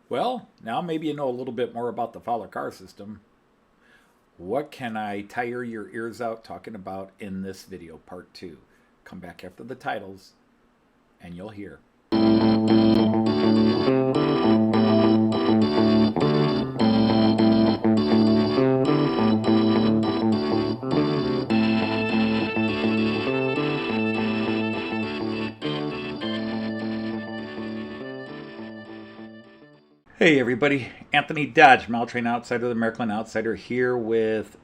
Well, now maybe you know a little bit more about the Fowler car system. What can I tire your ears out talking about in this video, part two? Come back after the titles and you'll hear. Hey everybody, Anthony Dodge, Maltrain Outsider, the American Outsider, here with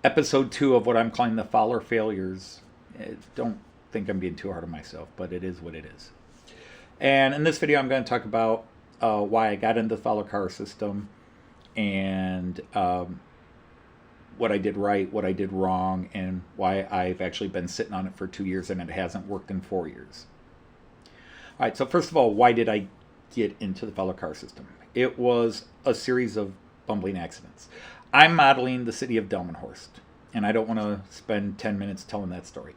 episode 2 of what I'm calling the Fowler failures. Don't think I'm being too hard on myself, but it is what it is. And in this video, I'm going to talk about why I got into the Fowler car system and what I did right, what I did wrong, and why I've actually been sitting on it for 2 years and it hasn't worked in 4 years. All right, so first of all, why did I get into the Fowler car system? It was a series of bumbling accidents. I'm modeling the city of Delmenhorst, and I don't want to spend 10 minutes telling that story.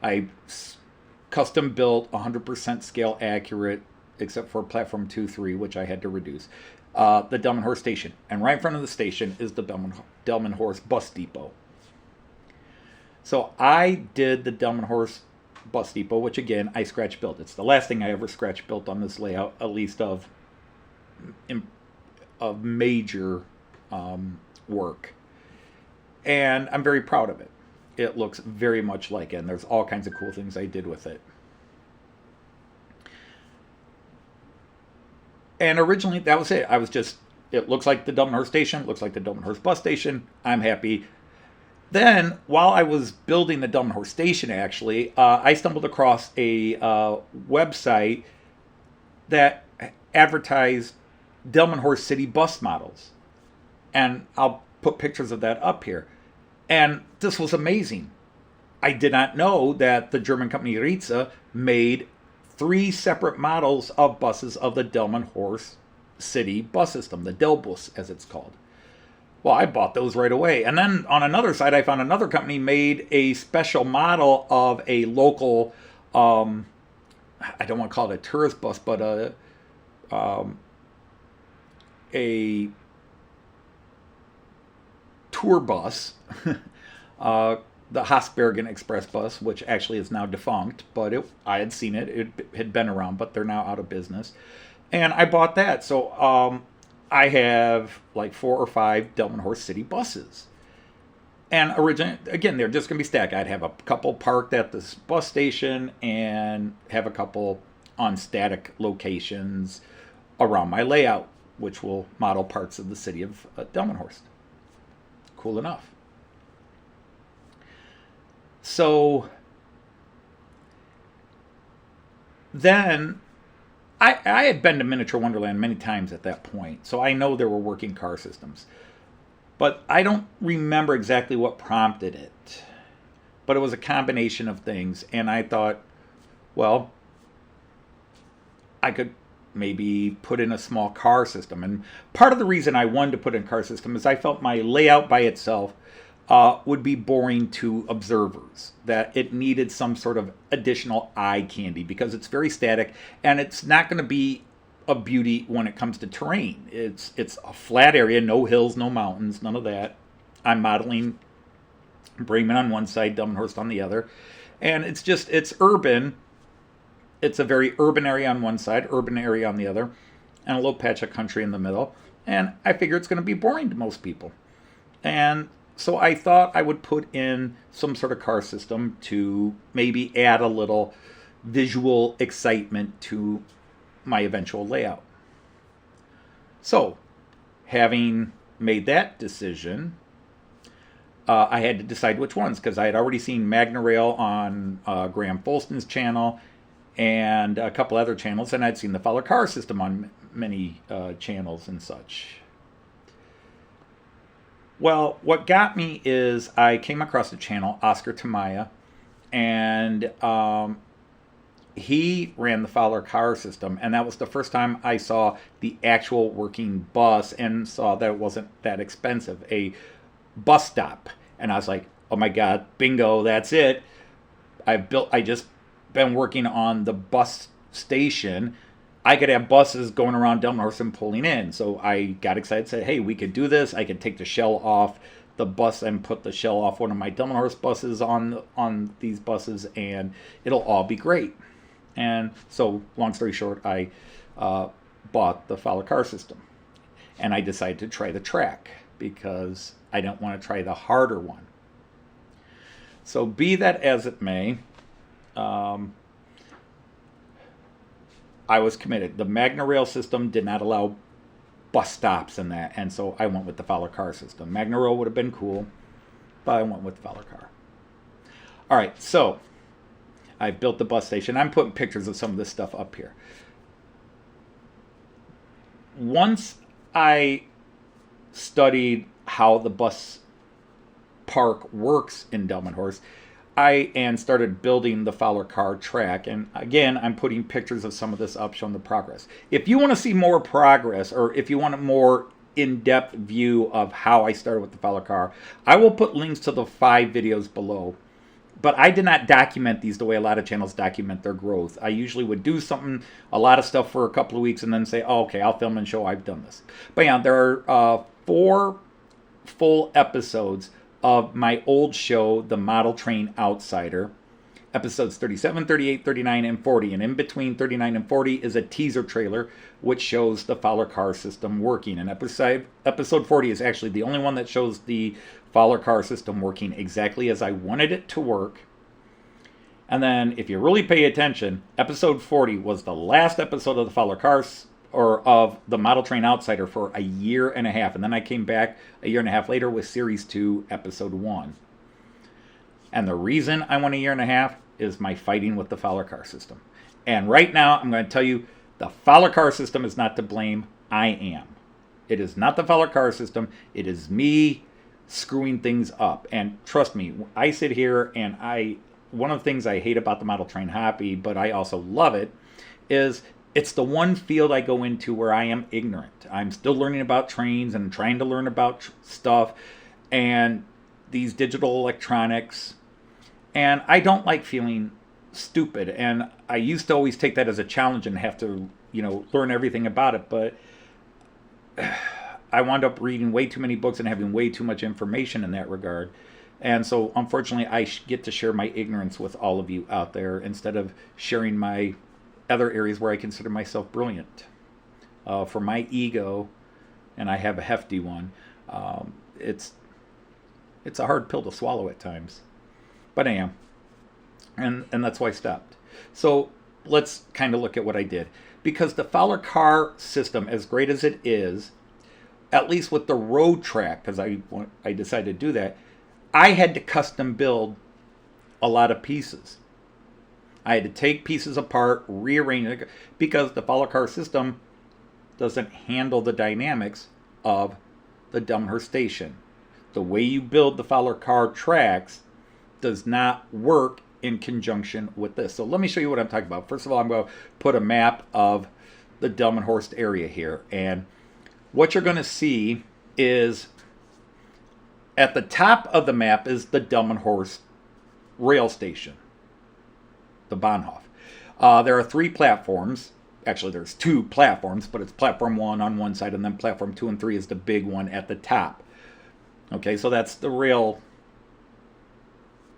I custom built 100% scale accurate, except for platform 2-3, which I had to reduce, the Delmenhorst station. And right in front of the station is the Delmenhorst bus depot. So I did the Delmenhorst bus depot, which again I scratch built. It's the last thing I ever scratch built on this layout, at least of major work, and I'm very proud of it. It looks very much like it, and there's all kinds of cool things I did with it. And originally that was it. I was just, it looks like the Delmenhorst station, looks like the Delmenhorst bus station. I'm happy. Then, while I was building the Delmenhorst station, actually, I stumbled across a website that advertised Delmenhorst city bus models. And I'll put pictures of that up here. And this was amazing. I did not know that the German company Ritze made 3 separate models of buses of the Delmenhorst city bus system, the Delbus as it's called. Well, I bought those right away. And then on another side, I found another company made a special model of a local, I don't want to call it a tourist bus, but a tour bus, the Haasbergen Express bus, which actually is now defunct, but I had seen it. It had been around, but they're now out of business. And I bought that. So I have like 4 or 5 Delmenhorst city buses. And originally, again, they're just going to be stacked. I'd have a couple parked at this bus station and have a couple on static locations around my layout, which will model parts of the city of Delmenhorst. Cool enough. So then I had been to Miniature Wonderland many times at that point, so I know there were working car systems. But I don't remember exactly what prompted it. But it was a combination of things, and I thought, well, I could maybe put in a small car system. And part of the reason I wanted to put in a car system is I felt my layout by itself would be boring to observers, that it needed some sort of additional eye candy because it's very static and it's not going to be a beauty when it comes to terrain. It's a flat area, no hills, no mountains, none of that. I'm modeling Bremen on one side, Delmenhorst on the other, and it's urban. It's a very urban area on one side, urban area on the other, and a little patch of country in the middle. And I figure it's going to be boring to most people. And so I thought I would put in some sort of car system to maybe add a little visual excitement to my eventual layout. So, having made that decision, I had to decide which ones, because I had already seen Magna Rail on Graham Folston's channel and a couple other channels, and I'd seen the Fowler car system on many channels and such. Well, what got me is I came across the channel, Oscar Tamaya, and he ran the Fowler car system, and that was the first time I saw the actual working bus and saw that it wasn't that expensive, a bus stop. And I was like, oh my God, bingo, that's it. I just been working on the bus station. I could have buses going around Delmenhorst and pulling in. So I got excited, said, hey, we could do this. I could take the shell off the bus and put the shell off one of my Delmenhorst buses on these buses, and it'll all be great. And so, long story short, I bought the Fowler car system. And I decided to try the track because I didn't want to try the harder one. So be that as it may, I was committed. The Magna Rail system did not allow bus stops in that, and so I went with the Fowler car system. Magna Rail would have been cool, but I went with the Fowler car. All right, so I built the bus station. I'm putting pictures of some of this stuff up here. Once I studied how the bus park works in Delmenhorst, and started building the Fowler car track. And again, I'm putting pictures of some of this up showing the progress. If you want to see more progress, or if you want a more in-depth view of how I started with the Fowler car, I will put links to the 5 videos below. But I did not document these the way a lot of channels document their growth. I usually would do something, a lot of stuff for a couple of weeks, and then say, oh, okay, I'll film and show I've done this. But yeah, there are 4 full episodes of my old show, The Model Train Outsider, episodes 37, 38, 39, and 40. And in between 39 and 40 is a teaser trailer which shows the Fowler car system working. And episode 40 is actually the only one that shows the Fowler car system working exactly as I wanted it to work. And then, if you really pay attention, episode 40 was the last episode of the Fowler cars, or of the Model Train Outsider, for a year and a half. And then I came back a year and a half later with Series 2, Episode 1. And the reason I went a year and a half is my fighting with the Fowler car system. And right now, I'm going to tell you, the Fowler car system is not to blame. I am. It is not the Fowler car system. It is me screwing things up. And trust me, I sit here and one of the things I hate about the model train hobby, but I also love it, is it's the one field I go into where I am ignorant. I'm still learning about trains and trying to learn about stuff and these digital electronics. And I don't like feeling stupid. And I used to always take that as a challenge and have to, learn everything about it. But I wound up reading way too many books and having way too much information in that regard. And so, unfortunately, I get to share my ignorance with all of you out there instead of sharing my other areas where I consider myself brilliant. For my ego, and I have a hefty one, it's a hard pill to swallow at times. But I am. And that's why I stopped. So let's kind of look at what I did. Because the Fowler car system, as great as it is, at least with the road track, because I decided to do that, I had to custom build a lot of pieces. I had to take pieces apart, rearrange it, because the Fowler car system doesn't handle the dynamics of the Delmenhorst station. The way you build the Fowler car tracks does not work in conjunction with this. So let me show you what I'm talking about. First of all, I'm going to put a map of the Delmenhorst area here. And what you're going to see is at the top of the map is the Delmenhorst rail station, the Bahnhof. There are 3 platforms. Actually, there's 2 platforms, but it's platform 1 on one side, and then platform 2 and 3 is the big one at the top. Okay, so that's the rail.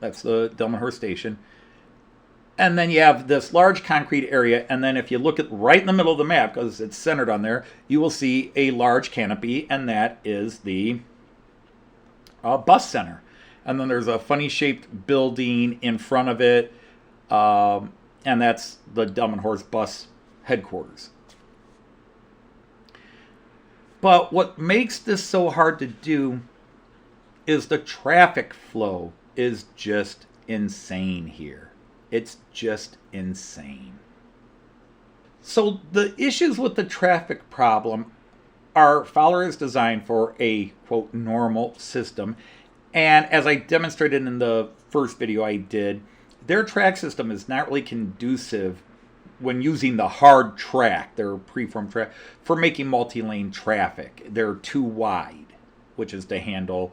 That's the Delmenhorst station. And then you have this large concrete area, and then if you look at right in the middle of the map, because it's centered on there, you will see a large canopy, and that is the bus center. And then there's a funny shaped building in front of it, and that's the Delmenhorst bus headquarters. But what makes this so hard to do is the traffic flow is just insane here. It's just insane. So the issues with the traffic problem are Fowler is designed for a, quote, normal system. And as I demonstrated in the first video I did, their track system is not really conducive when using the hard track, their preform track, for making multi-lane traffic. They're too wide, which is to handle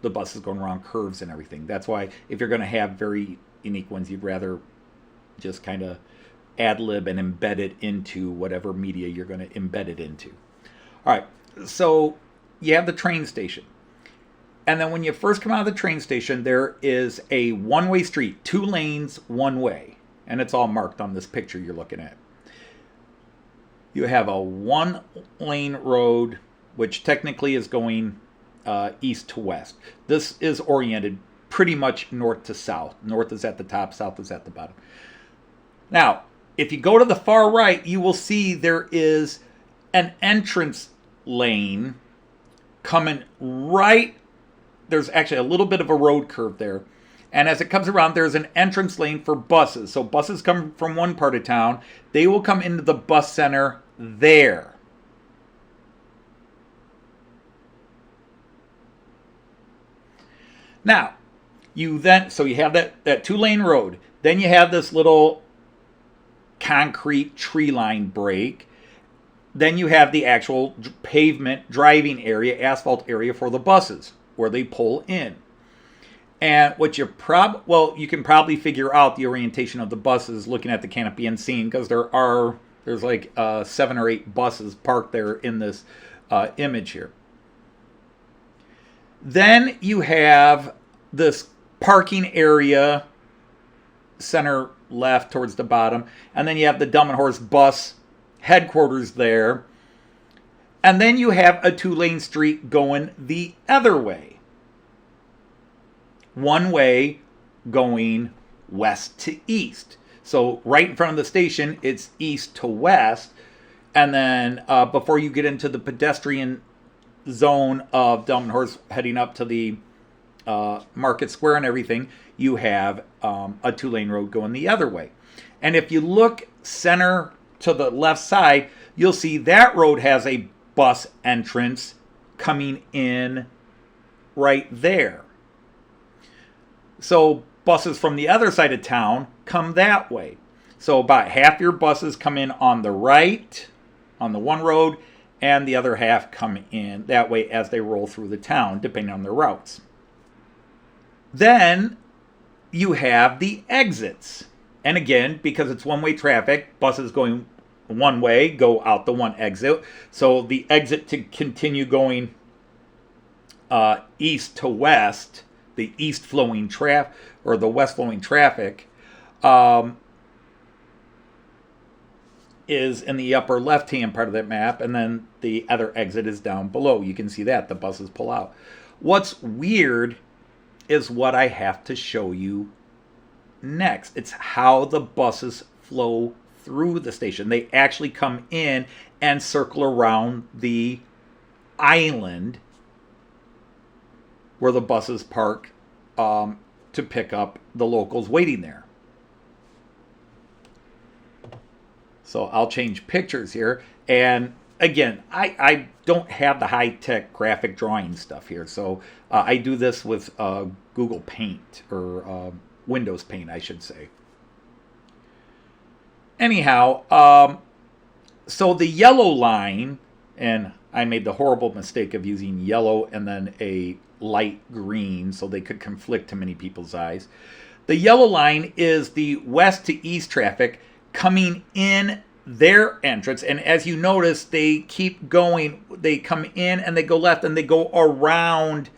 the buses going around curves and everything. That's why if you're going to have very unique ones, you'd rather just kind of ad lib and embed it into whatever media you're going to embed it into. All right, so you have the train station. And then when you first come out of the train station, there is a one-way street, 2 lanes, one way. And it's all marked on this picture you're looking at. You have a 1-lane road, which technically is going east to west. This is oriented pretty much north to south. North is at the top, south is at the bottom. Now, if you go to the far right, you will see there is an entrance lane coming right. There's actually a little bit of a road curve there. And as it comes around, there's an entrance lane for buses. So buses come from one part of town. They will come into the bus center there. Now, you have that 2-lane road. Then you have this little concrete tree line break. Then you have the actual pavement driving area, asphalt area for the buses, where they pull in. And what you you can probably figure out the orientation of the buses looking at the canopy and seeing, because there's like 7 or 8 buses parked there in this image here. Then you have this parking area, center left towards the bottom, and then you have the Dumb and Horse bus headquarters there. And then you have a 2-lane street going the other way. One way going west to east. So right in front of the station, it's east to west. And then before you get into the pedestrian zone of Dumb and Horse heading up to the Market Square and everything, you have a 2-lane road going the other way. And if you look center to the left side, you'll see that road has a bus entrance coming in right there. So buses from the other side of town come that way. So about half your buses come in on the right, on the one road, and the other half come in that way as they roll through the town, depending on their routes. Then you have the exits. And again, because it's one-way traffic, buses going one way go out the one exit. So the exit to continue going east to west, the east flowing traffic or the west flowing traffic is in the upper left hand part of that map, and then the other exit is down below. You can see that the buses pull out. What's weird is what I have to show you next. It's how the buses flow through the station. They actually come in and circle around the island where the buses park to pick up the locals waiting there. So I'll change pictures here. And again, I don't have the high-tech graphic drawing stuff here. So I do this with Google Paint, or Windows Paint, I should say. Anyhow, so the yellow line, and I made the horrible mistake of using yellow and then a light green so they could conflict to many people's eyes. The yellow line is the west to east traffic coming in their entrance, and as you notice, they keep going. They come in and they go left and they go around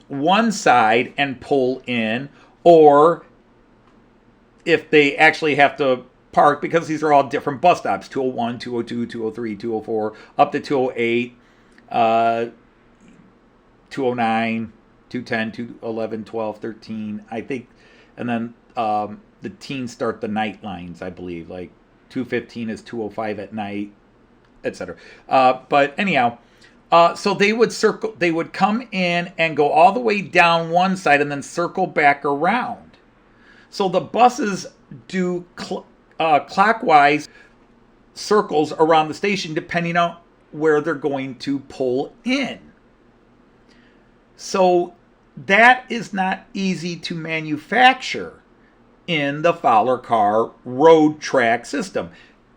one side and pull in, or if they actually have to park, because these are all different bus stops, 201, 202, 203, 204, up to 208, 209, 210, 211, 12, 13, I think, and then the teens start the night lines, I believe, like 215 is 205 at night, etc. But anyhow, so they would come in and go all the way down one side and then circle back around. So the buses do clockwise circles around the station depending on where they're going to pull in. So that is not easy to manufacture in the Fowler car road track system.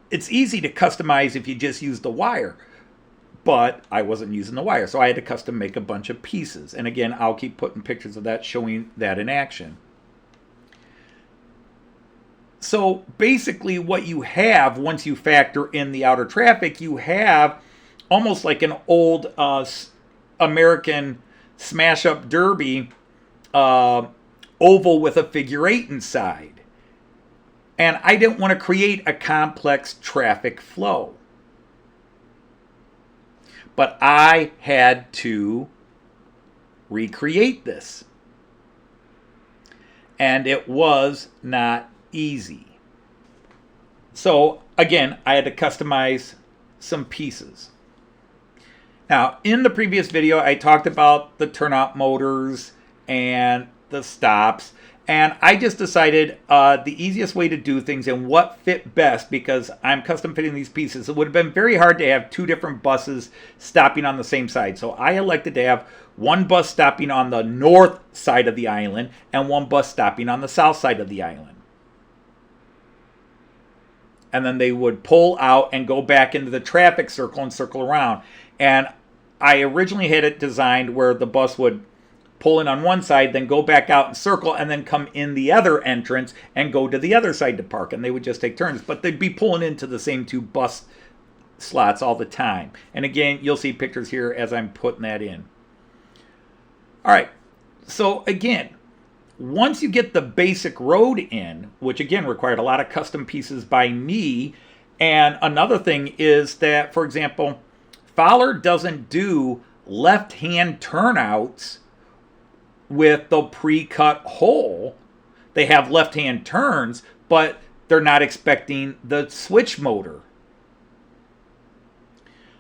It's easy to customize if you just use the wire, but I wasn't using the wire, so I had to custom make a bunch of pieces. And again, I'll keep putting pictures of that, showing that in action. So basically what you have once you factor in the outer traffic, you have almost like an old American smash-up derby oval with a figure 8 inside. And I didn't want to create a complex traffic flow. But I had to recreate this. And it was not easy. So again, I had to customize some pieces. Now, in the previous video, I talked about the turnout motors and the stops. And I just decided the easiest way to do things and what fit best, because I'm custom fitting these pieces. It would have been very hard to have two different buses stopping on the same side. So I elected to have one bus stopping on the north side of the island and one bus stopping on the south side of the island. And then they would pull out and go back into the traffic circle and circle around. And I originally had it designed where the bus would pull in on one side, then go back out and circle, and then come in the other entrance and go to the other side to park. And they would just take turns. But they'd be pulling into the same two bus slots all the time. And again, you'll see pictures here as I'm putting that in. All right. So again, once you get the basic road in, which again required a lot of custom pieces by me, and another thing is that, for example, Fowler doesn't do left-hand turnouts with the pre-cut hole. They have left-hand turns, but they're not expecting the switch motor.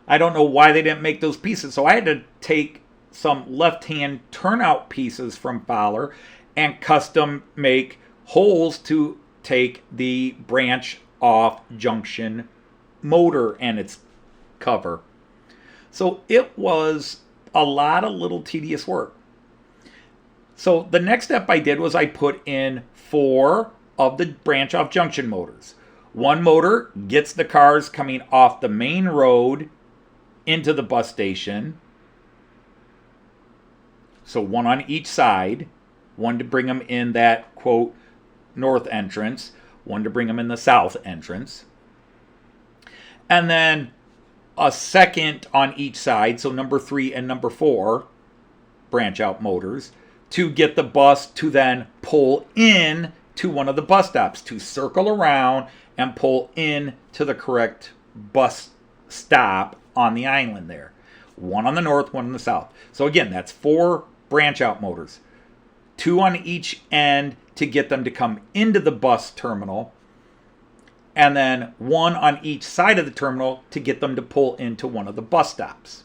I don't know why they didn't make those pieces. So I had to take some left-hand turnout pieces from Fowler and custom make holes to take the branch off junction motor and its cover. So it was a lot of little tedious work. So the next step I did was I put in 4 of the branch off junction motors. One motor gets the cars coming off the main road into the bus station. So one on each side. One to bring them in that, quote, north entrance. One to bring them in the south entrance. And then a second on each side, so number 3 and number 4 branch out motors, to get the bus to then pull in to one of the bus stops, to circle around and pull in to the correct bus stop on the island there. One on the north, one on the south. So again, that's 4 branch out motors. 2 on each end to get them to come into the bus terminal. And then 1 on each side of the terminal to get them to pull into one of the bus stops.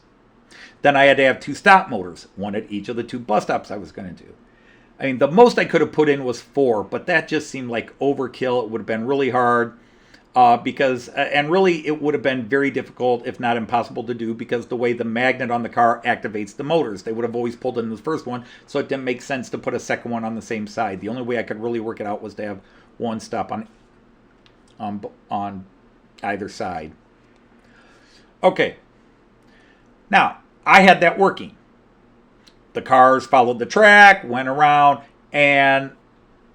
Then I had to have 2 stop motors, 1 at each of the 2 bus stops I was going to do. I mean, the most I could have put in was 4, but that just seemed like overkill. It would have been really hard and really it would have been very difficult, if not impossible to do, because the way the magnet on the car activates the motors. They would have always pulled in the first one, so it didn't make sense to put a second one on the same side. The only way I could really work it out was to have one stop on either side. Okay. Now, I had that working. The cars followed the track, went around, and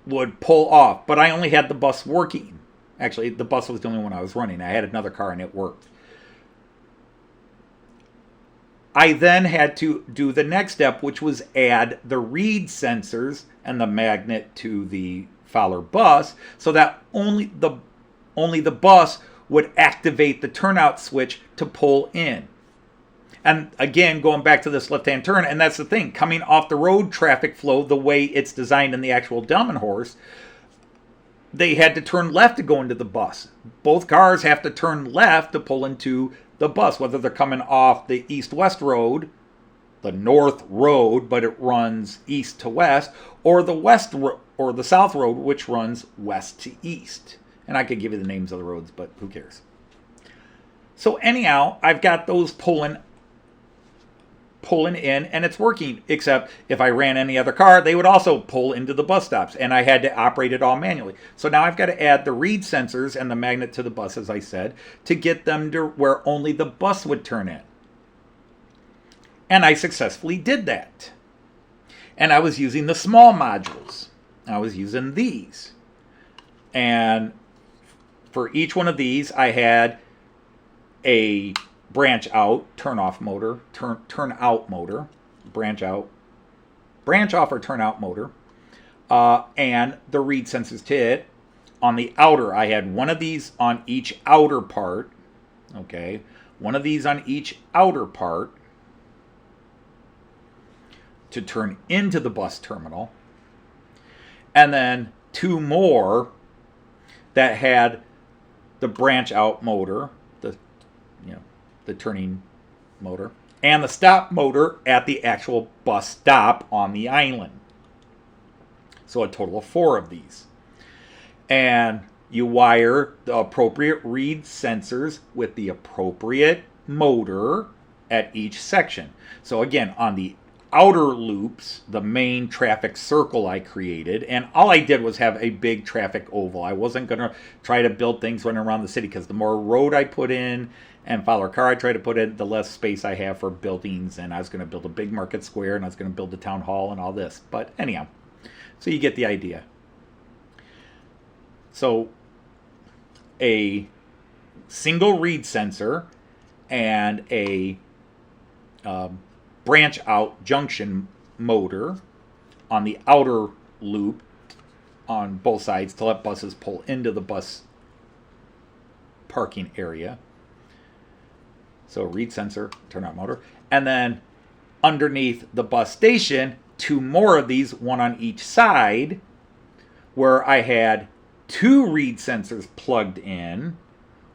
would pull off. But I only had the bus working. Actually, the bus was the only one I was running. I had another car and it worked. I then had to do the next step, which was add the reed sensors and the magnet to the Fowler bus, so that only the bus would activate the turnout switch to pull in. And again, going back to this left-hand turn, and that's the thing, coming off the road traffic flow the way it's designed in the actual Delmenhorst, they had to turn left to go into the bus. Both cars have to turn left to pull into the bus, whether they're coming off the east-west road, the north road, but it runs east to west, or the south road, which runs west to east. And I could give you the names of the roads, but who cares? So anyhow, I've got those pulling in, and it's working, except if I ran any other car, they would also pull into the bus stops, and I had to operate it all manually. So now I've got to add the reed sensors and the magnet to the bus, as I said, to get them to where only the bus would turn in. And I successfully did that. And I was using the small modules. I was using these. And for each one of these, I had a branch out, turn off motor, turn out motor, branch off or turn out motor, and the read sensors to it. On the outer, I had one of these on each outer part. Okay, one of these on each outer part to turn into the bus terminal, and then two more that had the branch out motor, the turning motor, and the stop motor at the actual bus stop on the island. So a total of 4 of these. And you wire the appropriate read sensors with the appropriate motor at each section. So again, on the outer loops, the main traffic circle I created, and all I did was have a big traffic oval. I wasn't going to try to build things running around the city, because the more road I put in and follower car I try to put in, the less space I have for buildings. And I was going to build a big market square, and I was going to build a town hall and all this. But anyhow, so you get the idea. So a single read sensor and a branch out junction motor on the outer loop on both sides to let buses pull into the bus parking area. So read sensor, turn out motor. And then underneath the bus station, 2 more of these, one on each side, where I had 2 read sensors plugged in,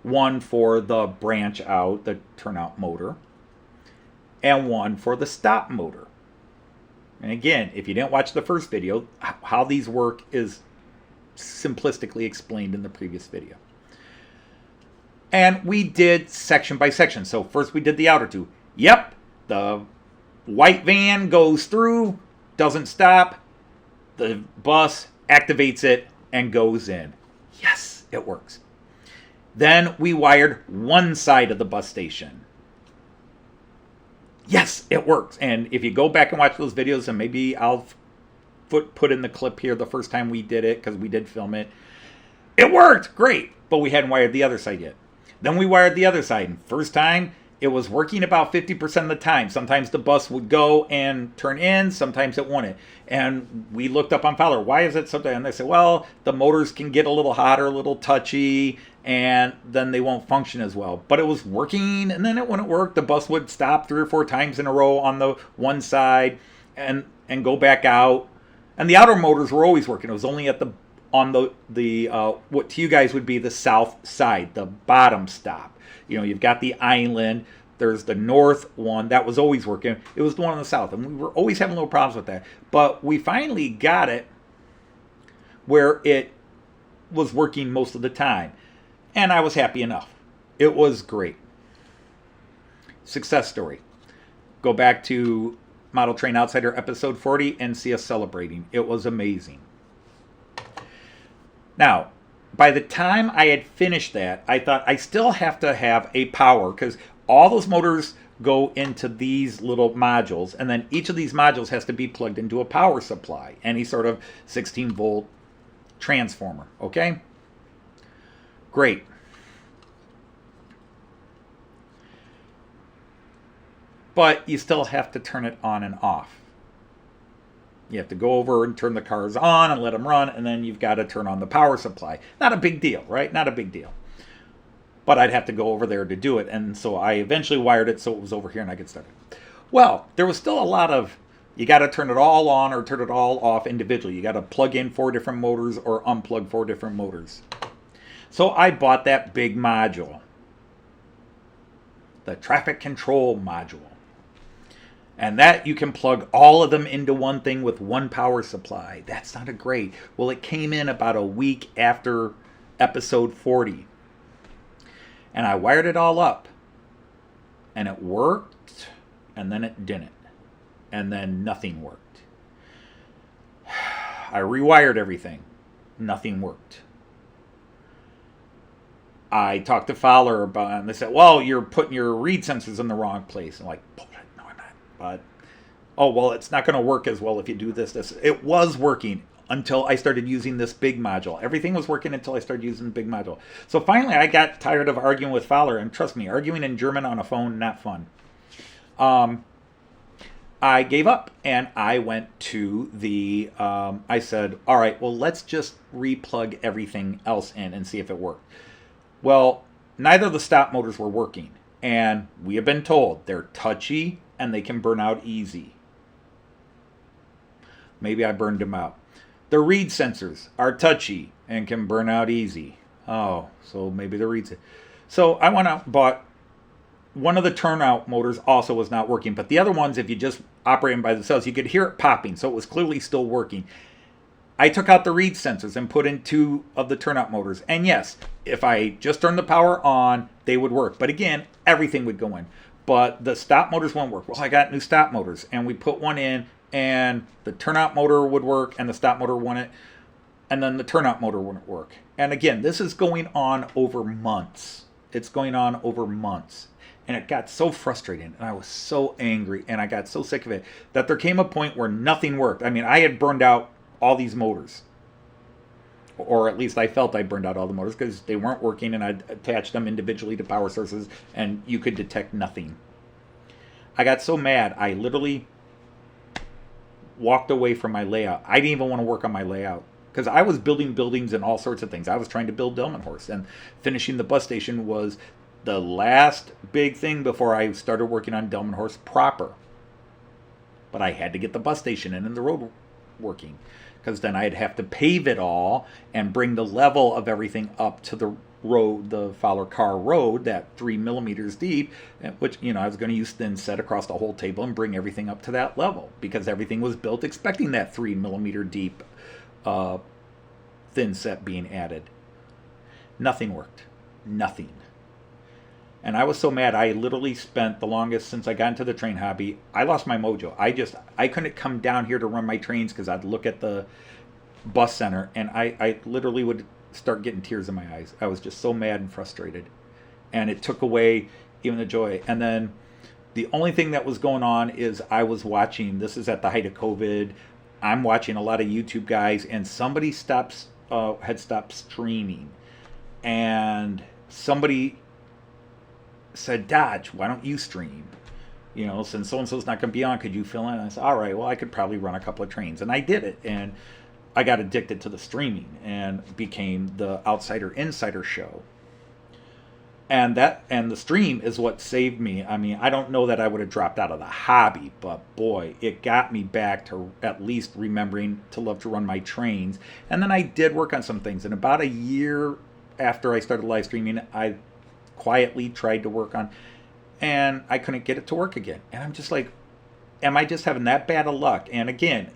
one for the branch out, the turnout motor, and one for the stop motor. And again, if you didn't watch the first video, how these work is simplistically explained in the previous video. And we did section by section. So first we did the outer 2. Yep, the white van goes through, doesn't stop, the bus activates it and goes in. Yes, it works. Then we wired one side of the bus station. Yes, it works. And if you go back and watch those videos, and maybe I'll put in the clip here the first time we did it, because we did film it. It worked, great, but we hadn't wired the other side yet. Then we wired the other side, and first time it was working about 50% of the time. Sometimes the bus would go and turn in, sometimes it wouldn't. And we looked up on Fowler, why is it something? And they said, well, the motors can get a little hotter, a little touchy, and then they won't function as well. But it was working, and then it wouldn't work. The bus would stop 3 or 4 times in a row on the one side and go back out. And the outer motors were always working. It was only at on the what to you guys would be the south side, the bottom stop. You know, you've got the island. There's the north one that was always working. It was the one on the south, and we were always having little problems with that. But we finally got it where it was working most of the time, and I was happy enough. It was great. Success story. Go back to Model Train Outsider episode 40 and see us celebrating. It was amazing. Now, by the time I had finished that, I thought I still have to have a power, because all those motors go into these little modules, and then each of these modules has to be plugged into a power supply, any sort of 16-volt transformer, okay? Great. But you still have to turn it on and off. You have to go over and turn the cars on and let them run, and then you've got to turn on the power supply. Not a big deal, right? Not a big deal. But I'd have to go over there to do it, and so I eventually wired it so it was over here and I could start it. Well, there was still a lot of, you got to turn it all on or turn it all off individually. You got to plug in 4 different motors or unplug 4 different motors. So I bought that big module, the traffic control module. And that you can plug all of them into one thing with one power supply. That sounded great. Well, it came in about a week after episode 40. And I wired it all up. And it worked, and then it didn't. And then nothing worked. I rewired everything. Nothing worked. I talked to Fowler about it, and they said, well, you're putting your read sensors in the wrong place. I'm like, no, I'm not. But, oh, well, it's not going to work as well if you do this. It was working until I started using this big module. Everything was working until I started using the big module. So finally, I got tired of arguing with Fowler, and trust me, arguing in German on a phone, not fun. I gave up, and I went to I said, all right, well, let's just replug everything else in and see if it worked. Well, neither of the stop motors were working, and we have been told they're touchy and they can burn out easy. Maybe I burned them out. The reed sensors are touchy and can burn out easy. Oh, so maybe the reed. So I went out and bought one of the turnout motors. Also was not working, but the other ones, if you just operate them by themselves, you could hear it popping, so it was clearly still working. I took out the reed sensors and put in 2 of the turnout motors, and yes, if I just turned the power on, they would work. But again, everything would go in. But the stop motors won't work. Well, I got new stop motors, and we put one in, and the turnout motor would work, and the stop motor wouldn't, and then the turnout motor wouldn't work. And again, this is going on over months. It's going on over months. And it got so frustrating, and I was so angry, and I got so sick of it, that there came a point where nothing worked. I mean, I had burned out all these motors. Or at least I felt I burned out all the motors because they weren't working, and I'd attached them individually to power sources, and you could detect nothing. I got so mad, I literally walked away from my layout. I didn't even want to work on my layout because I was building buildings and all sorts of things. I was trying to build Delmenhorst, and finishing the bus station was the last big thing before I started working on Delmenhorst proper. But I had to get the bus station in and the road working, because then I'd have to pave it all and bring the level of everything up to the road, the Fowler Car Road, that 3 millimeters deep, which, I was going to use thin set across the whole table and bring everything up to that level, because everything was built expecting that 3 millimeter deep thin set being added. Nothing worked. Nothing. And I was so mad, I literally spent the longest since I got into the train hobby. I lost my mojo. I couldn't come down here to run my trains because I'd look at the bus center, and I literally would start getting tears in my eyes. I was just so mad and frustrated. And it took away even the joy. And then the only thing that was going on is I was watching, this is at the height of COVID, I'm watching a lot of YouTube guys, and somebody had stopped streaming. And somebody said, Dodge, why don't you stream? Since so-and-so's not going to be on, could you fill in? And I said, all right, well, I could probably run a couple of trains. And I did it. And I got addicted to the streaming and became the outsider-insider show. And the stream is what saved me. I mean, I don't know that I would have dropped out of the hobby, but boy, it got me back to at least remembering to love to run my trains. And then I did work on some things. And about a year after I started live streaming, I quietly tried to work on, and I couldn't get it to work again. And I'm just like, am I just having that bad of luck? And again,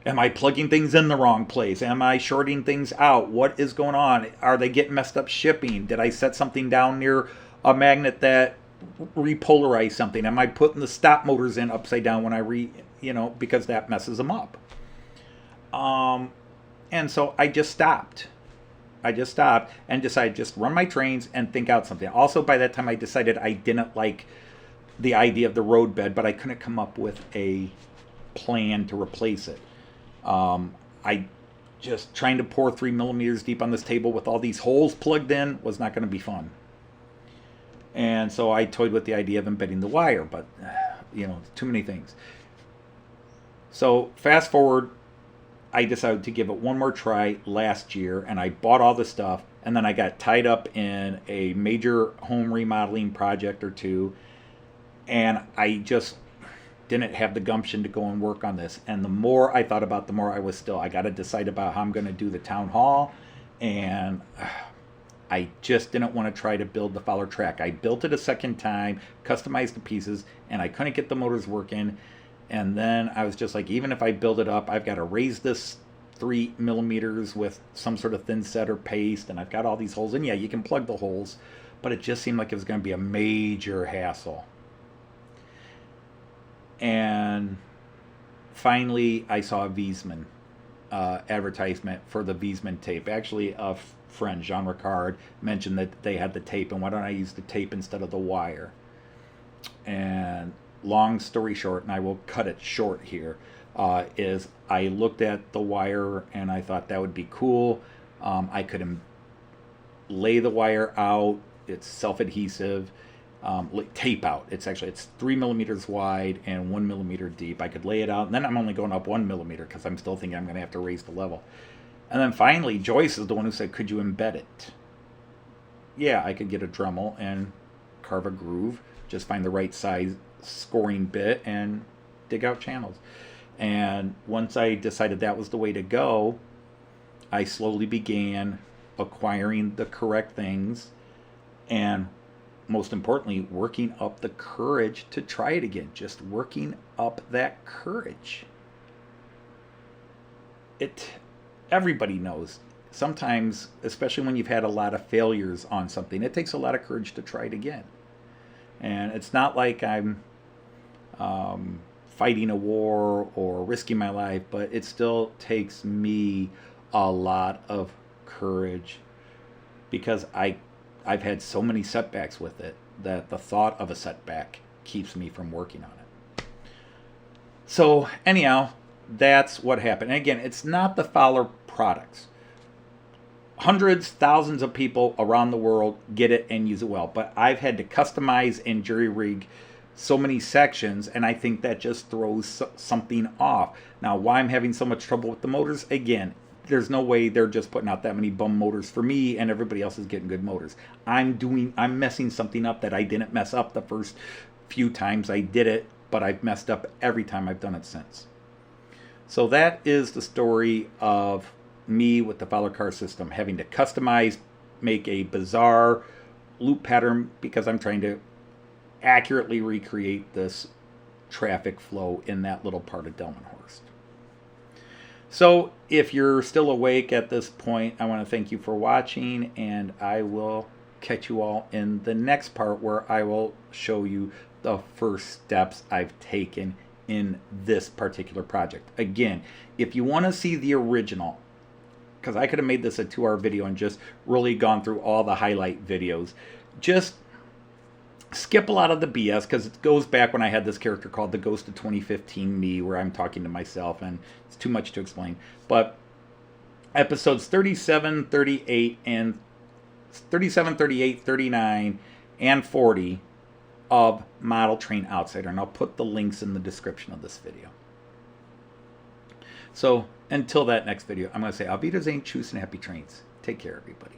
am I plugging things in the wrong place? Am I shorting things out? What is going on? Are they getting messed up shipping? Did I set something down near a magnet that repolarized something? Am I putting the stop motors in upside down when I because that messes them up? And so I just stopped. And decided just run my trains and think out something. Also, by that time, I decided I didn't like the idea of the road bed, but I couldn't come up with a plan to replace it. I just trying to pour 3 millimeters deep on this table with all these holes plugged in was not going to be fun. And so I toyed with the idea of embedding the wire, but too many things. So fast forward, I decided to give it one more try last year, and I bought all the stuff, and then I got tied up in a major home remodeling project or two, and I just didn't have the gumption to go and work on this. And the more I thought about it, the more I got to decide about how I'm going to do the town hall, and I just didn't want to try to build the Fowler track. I built it a second time, customized the pieces, and I couldn't get the motors working. And then I was just like, even if I build it up, I've got to raise this 3 millimeters with some sort of thin set or paste, and I've got all these holes. And yeah, you can plug the holes, but it just seemed like it was going to be a major hassle. And finally, I saw a Wiesmann advertisement for the Wiesmann tape. Actually, a friend, Jean Ricard, mentioned that they had the tape, and why don't I use the tape instead of the wire? And long story short, and I will cut it short here, is I looked at the wire and I thought that would be cool. I could lay the wire out. It's self-adhesive. Tape out. It's 3 millimeters wide and 1 millimeter deep. I could lay it out, and then I'm only going up 1 millimeter because I'm still thinking I'm going to have to raise the level. And then finally, Joyce is the one who said, "Could you embed it?" Yeah, I could get a Dremel and carve a groove, just find the right size scoring bit and dig out channels. And once I decided that was the way to go, I slowly began acquiring the correct things and, most importantly, working up the courage to try it again. Just working up that courage. Everybody knows. Sometimes, especially when you've had a lot of failures on something, it takes a lot of courage to try it again. And it's not like I'm fighting a war or risking my life, but it still takes me a lot of courage because I've had so many setbacks with it that the thought of a setback keeps me from working on it. So anyhow, that's what happened. And again, it's not the Fowler products. Hundreds, thousands of people around the world get it and use it well. But I've had to customize and jury rig so many sections, and I think that just throws something off. Now, why I'm having so much trouble with the motors, again, there's no way they're just putting out that many bum motors for me and everybody else is getting good motors. I'm messing something up that I didn't mess up the first few times I did it, but I've messed up every time I've done it since. So that is the story of me with the Fowler car system, having to customize, make a bizarre loop pattern because I'm trying to accurately recreate this traffic flow in that little part of Delmenhorst. So if you're still awake at this point, I want to thank you for watching, and I will catch you all in the next part where I will show you the first steps I've taken in this particular project. Again, if you want to see the original, because I could have made this a 2-hour video and just really gone through all the highlight videos, just skip a lot of the BS because it goes back when I had this character called the Ghost of 2015 Me, where I'm talking to myself and it's too much to explain. But episodes 37, 38, 39, and 40 of Model Train Outsider, and I'll put the links in the description of this video. So until that next video, I'm going to say Auf Wiedersehen, tschüss, and happy trains. Take care, everybody.